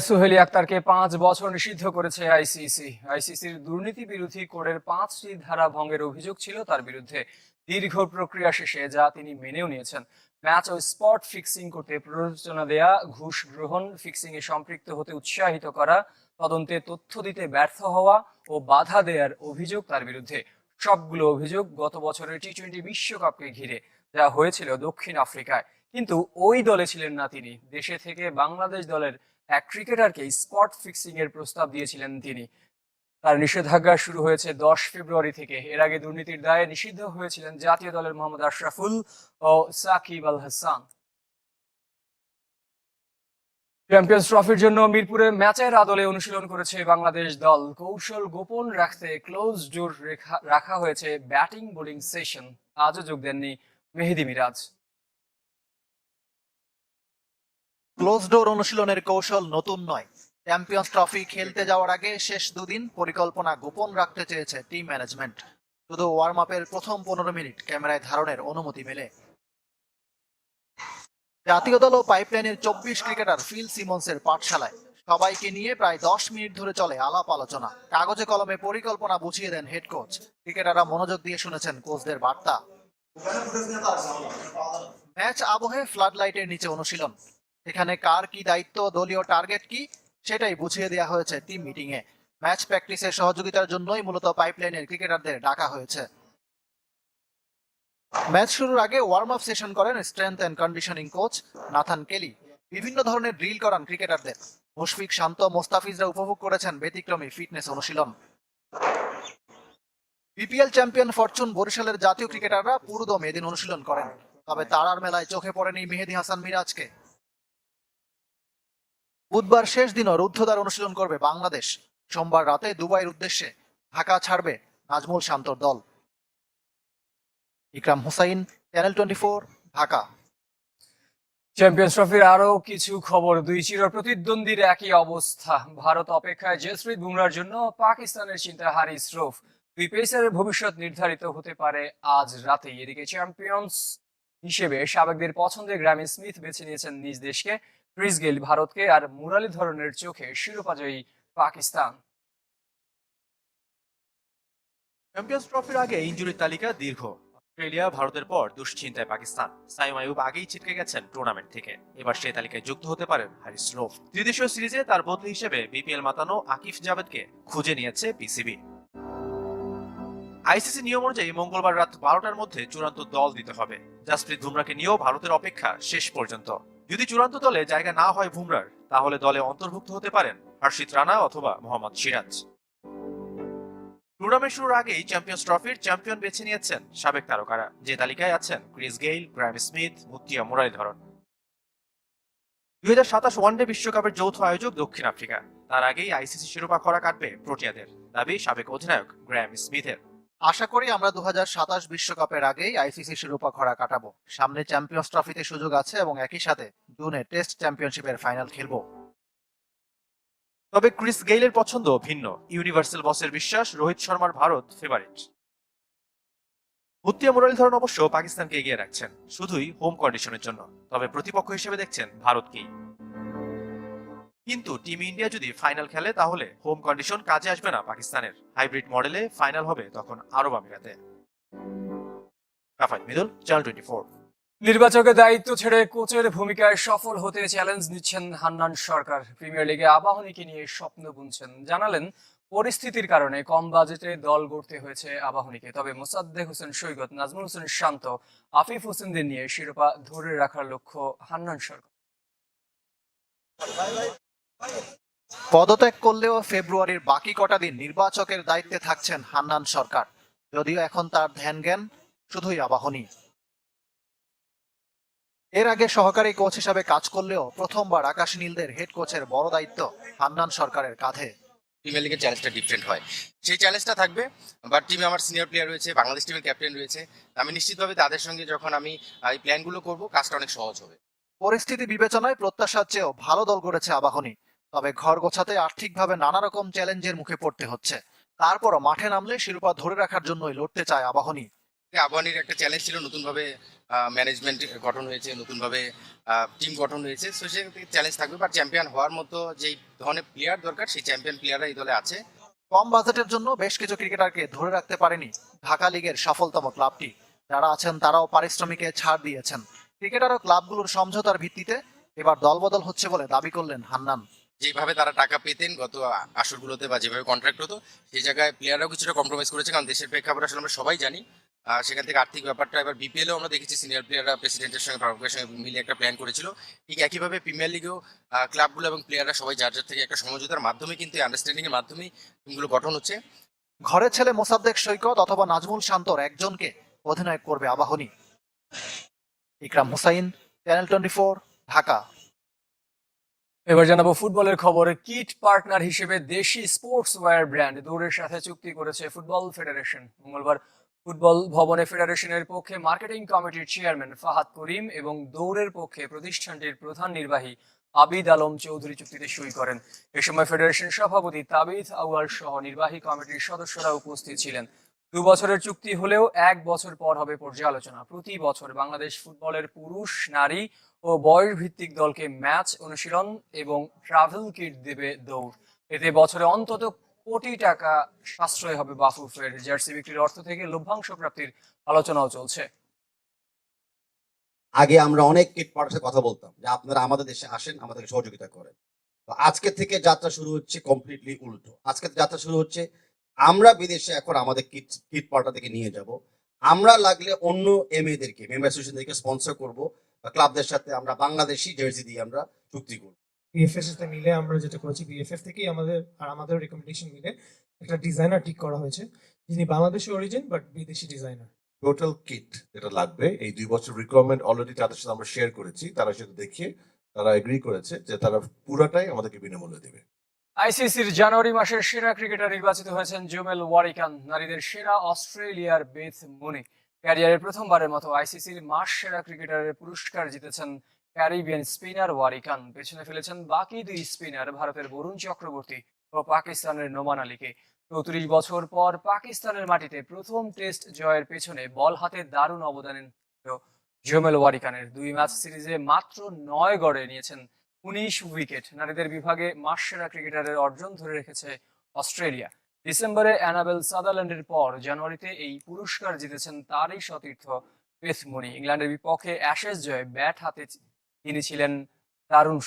সোহেলি আক্তারকে 5 বছর নিষিদ্ধ করেছে আইসিসি। আইসিসির দুর্নীতি বিরোধী কোডের 5টি ধারা ভঙ্গের অভিযোগ ছিল তার বিরুদ্ধে। দীর্ঘ প্রক্রিয়া শেষে যা তিনি মেনেও নিয়েছেন। ম্যাচ ও স্পট ফিক্সিং করতে প্ররোচনা দেয়া, ঘুষ গ্রহণ, ফিক্সিং এ সম্পৃক্ত হতে উৎসাহিত করা, তদন্তে তথ্য দিতে ব্যর্থ হওয়া ও বাধা দেওয়ার অভিযোগ তার বিরুদ্ধে। সবগুলো অভিযোগ গত বছরের টি-20 বিশ্বকাপকে ঘিরে, যা হয়েছিল দক্ষিণ আফ্রিকায়। কিন্তু ওই দলে ছিলেন না তিনি। দেশে থেকে বাংলাদেশ দলের এক ক্রিকেটারকে স্পট ফিক্সিং এর প্রস্তাব দিয়েছিলেন তিনি। তার নিষেধাজ্ঞা শুরু হয়েছে 10 ফেব্রুয়ারি থেকে। এর আগে দুর্নীতির দায়ে নিষিদ্ধ হয়েছিলেন জাতীয় দলের মোহাম্মদ আশরাফুল ও সাকিব আল হাসান। চ্যাম্পিয়ন্স ট্রফির জন্য মিরপুরে ম্যাচের আদলে অনুশীলন করেছে বাংলাদেশ দল। কৌশল গোপন রাখতে ক্লোজ ডোর রাখা হয়েছে ব্যাটিং বোলিং সেশন। আজও যোগ দেননি মেহেদী মিরাজ। ক্লোজ ডোর অনুশীলনের কৌশল নতুন নয়। চ্যাম্পিয়ন্স ট্রফি খেলতে যাওয়ার আগে শেষ দুদিন পরিকল্পনা গোপন রাখতে চেয়েছে টিম ম্যানেজমেন্ট। শুধু ওয়ার্ম আপের প্রথম 15 মিনিট ক্যামেরায় ধারণের অনুমতি মেলে। জাতীয় দল ও পাইপলাইনের 24 ক্রিকেটার ফিল সিমন্সের পাঠশালায় সবাইকে নিয়ে প্রায় 10 মিনিট ধরে চলে আলাপ আলোচনা। কাগজে কলমে পরিকল্পনা বুঝিয়ে দেন হেড কোচ। ক্রিকেটাররা মনোযোগ দিয়ে শুনেছেন কোচদের বার্তা। ম্যাচ আবহে ফ্লাড লাইটের নিচে অনুশীলন। এখানে কার কি দায়িত্ব, দলীয় টার্গেট কি, সেটাই বুঝিয়ে দেওয়া হয়েছে টিম মিটিং এ। ম্যাচ প্র্যাকটিসে সহযোগিতার জন্যই মূলত পাইপলাইনের ক্রিকেটারদের ডাকা হয়েছে। ম্যাচ শুরুর আগে ওয়ার্ম আপ সেশন করেন strength and conditioning coach Nathan Kelly. বিভিন্ন ধরনের ড্রিল করান ক্রিকেটারদের। মুশফিক, শান্ত, মোস্তাফিজরা উপভোগ করেছেন ব্যতিক্রমী ফিটনেস অনুশীলন। বিপিএল চ্যাম্পিয়ন ফরচুন বরিশালের জাতীয় ক্রিকেটাররা পুরোদম এদিন অনুশীলন করেন। তবে তারার মেলায় চোখে পড়েনি মেহেদী হাসান মিরাজকে। বুধবার শেষ দিনও রুদ্ধদ্বার অনুশীলন করবে বাংলাদেশ। সোমবার রাতে দুবাইয়ের উদ্দেশ্যে ঢাকা ছাড়বে নাজমুল শান্তর দল। ইকরাম হুসাইন, চ্যানেল 24, ঢাকা। চ্যাম্পিয়ন্স ট্রফির আরো কিছু খবর। দুই চির প্রতিদ্বন্দ্বীর একই অবস্থা। ভারত অপেক্ষায় জসপ্রীত বুমরার জন্য, পাকিস্তানের চিন্তায় হারিস রৌফ। দুই পেসারের ভবিষ্যৎ নির্ধারিত হতে পারে আজ রাতেই। এদিকে চ্যাম্পিয়ন্স হিসেবে সাবেকদের পছন্দের গ্রামি স্মিথ বেছে নিয়েছেন নিজ দেশকে। ক্রিস গেইল ভারতকে, আর মুরালীধরনের চোখে শিরোপাজয়ী পাকিস্তান। চ্যাম্পিয়ন্স ট্রফির আগে ইনজুরির তালিকা দীর্ঘ। অস্ট্রেলিয়া, ভারতের পর দুশ্চিন্তায় পাকিস্তান। সাইম আইয়ুব আগেই ছিটকে গেছেন টুর্নামেন্ট থেকে। এবার সেই তালিকায় যুক্ত হতে পারেন হারিস রৌফ। ত্রিদেশীয় সিরিজে তার বদলি হিসেবে বিপিএল মাতানো আকিফ জাভেদকে খুঁজে নিয়েছে পিসিবি। আইসিসি নিয়ম অনুযায়ী মঙ্গলবার রাত 12টার মধ্যে চূড়ান্ত দল দিতে হবে। জসপ্রীত বুমরাকে নিয়েও ভারতের অপেক্ষা শেষ পর্যন্ত। যদি চূড়ান্ত দলে জায়গা না হয় বুমরার, তাহলে দলে অন্তর্ভুক্ত হতে পারেন হর্ষিত রানা অথবা মোহাম্মদ সিরাজ। টুর্নামেন্ট শুরুর আগেই চ্যাম্পিয়ন্স ট্রফির চ্যাম্পিয়ন বেছে নিয়েছেন সাবেক তারকারা। যে তালিকায় আছেন Chris Gayle, Graeme Smith, Muttiah Muralitharan. 2027 one day বিশ্বকাপের যৌথ আয়োজক দক্ষিণ আফ্রিকা। তার আগেই আইসিসি শিরোপা খরা কাটবে প্রোটিয়াদের, দাবি সাবেক অধিনায়ক গ্রামি স্মিথের। আশা করি আমরা 2027 বিশ্বকাপের আগেই আইসিসি শিরোপা খরা কাটাবো। সামনে চ্যাম্পিয়ন্স ট্রফিতে সুযোগ আছে এবং একই সাথে জুনে টেস্ট চ্যাম্পিয়নশিপের ফাইনাল খেলবো। তবে ক্রিস গেইলের পছন্দ ভিন্ন। ইউনিভার্সাল বসের বিশ্বাস, রোহিত শর্মার ভারত ফেভারিট। মুত্তিয়া মুরালীধরন অবশ্য পাকিস্তানকে এগিয়ে রাখছেন শুধুই হোম কন্ডিশনের জন্য। তবে প্রতিপক্ষ হিসেবে দেখছেন ভারতকেই। কিন্তু টিম ইন্ডিয়া যদি ফাইনাল খেলে, তাহলে হোম কন্ডিশন কাজে আসবে না পাকিস্তানের। হাইব্রিড মডেলে ফাইনাল হবে তখন আরব আমিরাতে। Rafael Midul, channel 24। নির্বাচকের দায়িত্ব ছেড়ে কোচের ভূমিকায় সফল হতে চ্যালেঞ্জ নিচ্ছেন হান্নান সরকার। প্রিমিয়ার লিগে আবাহনীকে নিয়ে স্বপ্ন বুনছেন। জানালেন পরিস্থিতির কারণে কম বাজেটে দল গড়তে হয়েছে আবাহনীকে। তবে মোসাদ্দেক হোসেন সৈকত, নাজমুল হোসেন শান্ত, আফিফ হোসেনদের নিয়ে শিরোপা ধরে রাখার লক্ষ্য হান্নান সরকার। পদত্যাগ করলেও ফেব্রুয়ারির বাকি কটা দিন নির্বাচকের দায়িত্বে থাকছেন হান্নান সরকার। যদিও এখন তার ধ্যান জ্ঞান শুধুই আবাহনী। এর আগে সহকারী কোচ হিসাবে কাজ করলেও প্রথমবার আকাশ নীলদের হেড কোচের বড় দায়িত্ব হান্নান সরকারের কাঁধে। প্রিমিয়ার লিগের চ্যালেঞ্জটা ডিফারেন্ট হয়, সেই চ্যালেঞ্জটা থাকবে। বাট টিমে আমার সিনিয়র প্লেয়ার রয়েছে, বাংলাদেশ টিমের ক্যাপ্টেন রয়েছে। আমি নিশ্চিতভাবে তাদের সঙ্গে যখন আমি এই প্ল্যানগুলো করব, কাজটা অনেক সহজ হবে। পরিস্থিতি বিবেচনায় প্রত্যাশার চেয়েও ভালো দল গড়েছে আবাহনী। তবে ঘর গোছাতে আর্থিকভাবে নানা রকম চ্যালেঞ্জের মুখে পড়তে হচ্ছে। তারপরও মাঠে নামলে শিরোপা ধরে রাখার জন্যই লড়তে চায় আবাহনী। আবাহনীর একটা চ্যালেঞ্জ ছিল নতুনভাবে ম্যানেজমেন্ট গঠন হয়েছে, নতুনভাবে টিম গঠন হয়েছে, সো সে চ্যালেঞ্জ থাকবে। বাট চ্যাম্পিয়ন হওয়ার মতো যেই ধরনের প্লেয়ার দরকার সেই চ্যাম্পিয়ন প্লেয়াররা এই দলে আছে। কম বাজেটের জন্য বেশ কিছু ক্রিকেটারকে ধরে রাখতে পারেনি ঢাকা লিগের সফলতম ক্লাবটি। যারা আছেন তারাও পারিশ্রমিকে ছাড় দিয়েছেন। ক্রিকেটার ও ক্লাবগুলোর সমঝোতার ভিত্তিতে এবার দলবদল হচ্ছে বলে দাবি করলেন হান্নান। যেভাবে তারা টাকা পেতেন গত আসরগুলোতে বা যেভাবে কন্ট্রাক্ট হতো, সেই জায়গায় প্লেয়াররাও কিছুটা কম্প্রোমাইজ করেছে, কারণ দেশের প্রেক্ষাপট আসলে আমরা সবাই জানি। সেখান থেকে আর্থিক ব্যাপারটা এবার বিপিএলও আমরা দেখেছি সিনিয়র প্লেয়াররা প্রেসিডেন্টের সঙ্গে ফারুকের সঙ্গে মিলে একটা প্ল্যান করেছিল। ঠিক একইভাবে প্রিমিয়ার লিগেও ক্লাবগুলো এবং প্লেয়াররা সবাই যার যার থেকে একটা সমঝোতার মাধ্যমে কিন্তু আন্ডারস্ট্যান্ডিং এর মাধ্যমেই টিমগুলো গঠন হচ্ছে। ঘরের ছেলে মোসাদ্দেক সৈকত অথবা নাজমুল শান্তর একজনকে অধিনায়ক করবে আবাহনী। ইকরাম হুসাইন, চ্যানেল 24, ঢাকা। এবার জানাবো ফুটবলের খবর। কিট পার্টনার হিসেবে দেশি স্পোর্টস ওয়্যার ব্র্যান্ড দৌড়ের সাথে চুক্তি করেছে ফুটবল ফেডারেশন। মঙ্গলবার ফুটবল ভবনে ফেডারেশনের পক্ষে মার্কেটিং কমিটির চেয়ারম্যান ফাহাদ করিম এবং দৌড়ের পক্ষে প্রতিষ্ঠানটির প্রধান নির্বাহী আবিদ আলম চৌধুরী চুক্তিতে সই করেন। এ সময় ফেডারেশন সভাপতি তাবিথ আউয়াল সহ নির্বাহী কমিটির সদস্যরা উপস্থিত ছিলেন। 2 বছরের চুক্তি হলেও 1 বছর পর হবে পর্যালোচনা। প্রতি বছর বাংলাদেশ ফুটবলের পুরুষ, নারী ও বয়স ভিত্তিক দলকে ম্যাচ, অনুশীলন এবং ট্রাভেল কিট দেবে দৌড়। এতে বছরে অন্তত কোটি টাকা সাশ্রয় হবে বাফুফের। জার্সি বিক্রির অর্থ থেকে লভ্যাংশ প্রাপ্তির আলোচনাও চলছে। আগে আমরা অনেক কিট পার্টনারের কথা বলতাম যে আপনারা আমাদের দেশে আসেন, আমাদেরকে সহযোগিতা করেন। তো আজকে থেকে যাত্রা শুরু হচ্ছে কমপ্লিটলি উল্টো। আজকে যাত্রা শুরু হচ্ছে আমরা বিদেশে এখন আমাদের কিট পার্টনারদেরকে নিয়ে যাব। আমরা লাগলে অন্য এমএদেরকে, মেম্বার অ্যাসোসিয়েশনদেরকে স্পন্সর করব, বা ক্লাবদের সাথে আমরা বাংলাদেশি জার্সি দিয়ে আমরা চুক্তি করব। বিএফএস সাথে মিলে আমরা যেটা করেছি, বিএফএফ থেকেই আমাদের রেকমেন্ডেশন মিলে একটা ডিজাইনার ঠিক করা হয়েছে, যিনি বাংলাদেশি অরিজিন বাট বিদেশি ডিজাইনার। টোটাল কিট যেটা লাগবে এই 2 বছর রিকোয়ারমেন্ট অলরেডি তাদের সাথে আমরা শেয়ার করেছি। তারা সেটা দেখিয়ে তারা এগ্রি করেছে যে তারা পুরাটাই আমাদেরকে বিনামূল্যে দেবে। আইসিসির জানুয়ারি মাসের সেরা ক্রিকেটার নির্বাচিত হয়েছেন জোমেল ওয়ারিকান। নারীদের সেরা অস্ট্রেলিয়ার বেথ মুনি। ক্যারিয়ারের প্রথমবারের মতো আইসিসির মাস সেরা ক্রিকেটারের পুরস্কার জিতেছেন ক্যারিবিয়ান স্পিনার ওয়ারিকান। পেছনে ফেলেছেন বাকি 2 স্পিনার, ভারতের বরুণ চক্রবর্তী ও পাকিস্তানের নোমান আলীকে। 34 বছর পর পাকিস্তানের মাটিতে প্রথম টেস্ট জয়ের পেছনে বল হাতে দারুণ অবদান জোমেল ওয়ারিকানের। 2 ম্যাচ সিরিজে মাত্র 9 গড়ে নিয়েছেন 19 উইকেট। নারীদের বিভাগে মাস সেরা ক্রিকেটারের অর্জন ধরে রেখেছে অস্ট্রেলিয়া। ডিসেম্বরে অ্যানাবেল সাদারল্যান্ডের পর জানুয়ারিতে এই পুরস্কার জিতেছেন তারই সতীর্থ বেথ মুনি। ইংল্যান্ডের বিপক্ষে অ্যাশেজ জয়ে ব্যাট হাতে তিনি ছিলেন দারুণ